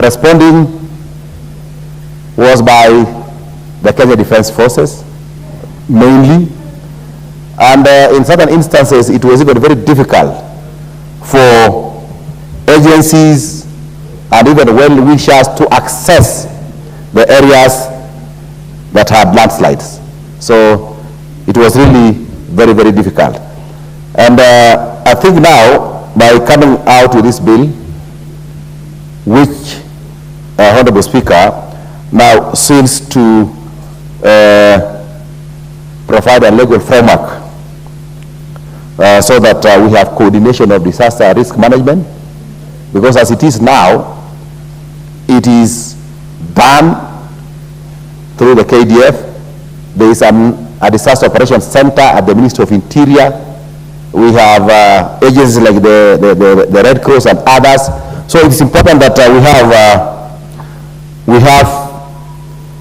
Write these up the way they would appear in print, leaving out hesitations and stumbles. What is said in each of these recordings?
Responding was by the Kenya Defence Forces, mainly, and in certain instances it was even very difficult for agencies and even well-wishers to access the areas that had landslides. So it was really very, very difficult. And I think now, by coming out with this bill, which Honorable Speaker now seems to provide a legal framework so that we have coordination of disaster risk management, because as it is now, it is done through the KDF. There is a disaster operations center at the Ministry of Interior. We have agencies like the Red Cross and others. So it's important that we have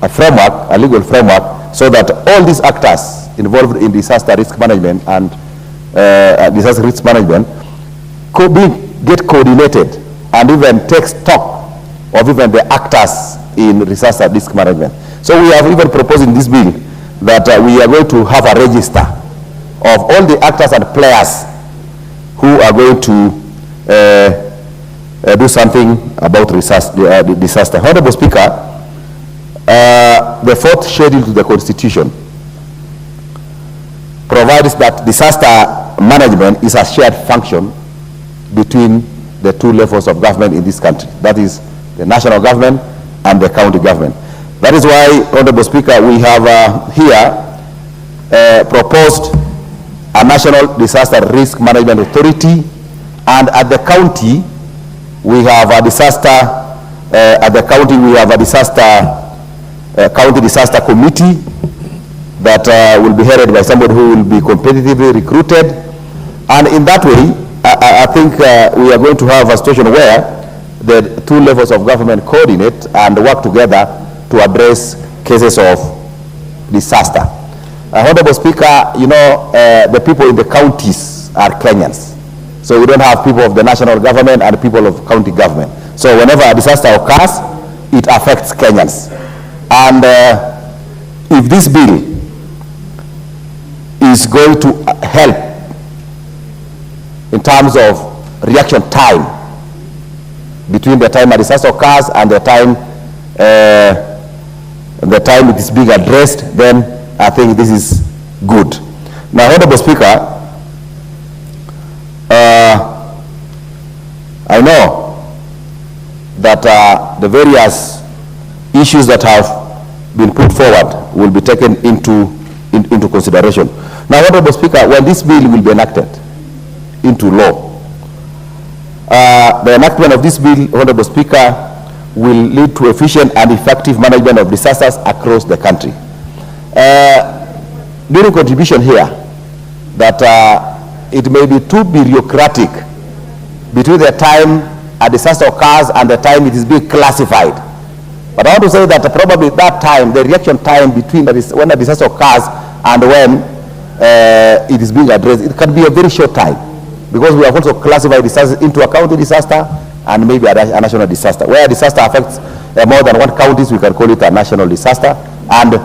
a framework, a legal framework, so that all these actors involved in disaster risk management and disaster risk management could get coordinated and even take stock of even the actors in disaster risk management. So we have even proposed in this bill that we are going to have a register of all the actors and players who are going to do something about disaster. Honorable Speaker, the fourth schedule to the Constitution provides that disaster management is a shared function between the two levels of government in this country. That is the national government and the county government. That is why, Honorable Speaker, we have here proposed a National Disaster Risk Management Authority, and at the county we have a disaster. At the county we have a county disaster committee that will be headed by somebody who will be competitively recruited, and in that way, I think we are going to have a situation where the two levels of government coordinate and work together to address cases of disaster. Honorable Speaker, you know, the people in the counties are Kenyans. So we don't have people of the national government and people of county government. So whenever a disaster occurs, it affects Kenyans. And if this bill is going to help in terms of reaction time between the time a disaster occurs and the time it is being addressed, then I think this is good. Now, Honorable Speaker, I know that the various issues that have been put forward will be taken into consideration. Now, Honorable Speaker, when this bill will be enacted into law, the enactment of this bill, Honorable Speaker, will lead to efficient and effective management of disasters across the country. During contribution here, that it may be too bureaucratic between the time a disaster occurs and the time it is being classified. But I want to say that probably that time, the reaction time between when a disaster occurs and when it is being addressed, it can be a very short time, because we have also classified disasters into a county disaster and maybe a national disaster. Where a disaster affects more than one county, we can call it a national disaster. And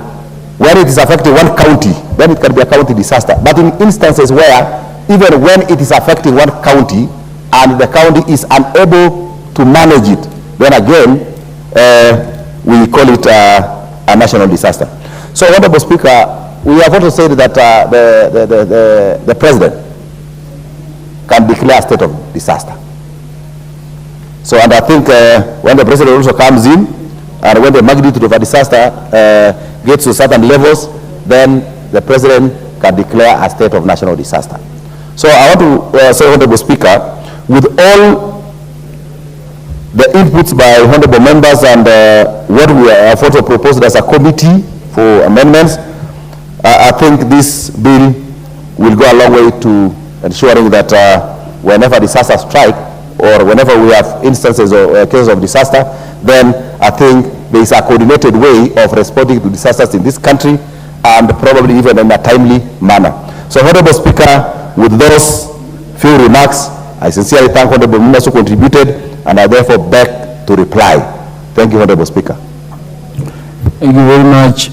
when it is affecting one county, then it can be a county disaster. But in instances where, even when it is affecting one county and the county is unable to manage it, then again, we call it a national disaster. So, Honorable Speaker, we have also said that the President can declare a state of disaster. So, and I think when the President also comes in, and when the magnitude of a disaster gets to certain levels, then the President can declare a state of national disaster. So I want to say, Honorable Speaker, with all the inputs by honorable members and what we have also proposed as a committee for amendments, I think this bill will go a long way to ensuring that whenever disaster strike, or whenever we have instances or cases of disaster, then I think there is a coordinated way of responding to disasters in this country, and probably even in a timely manner. So, Honorable Speaker, with those few remarks, I sincerely thank honorable members who contributed, and I therefore beg to reply. Thank you, Honorable Speaker. Thank you very much.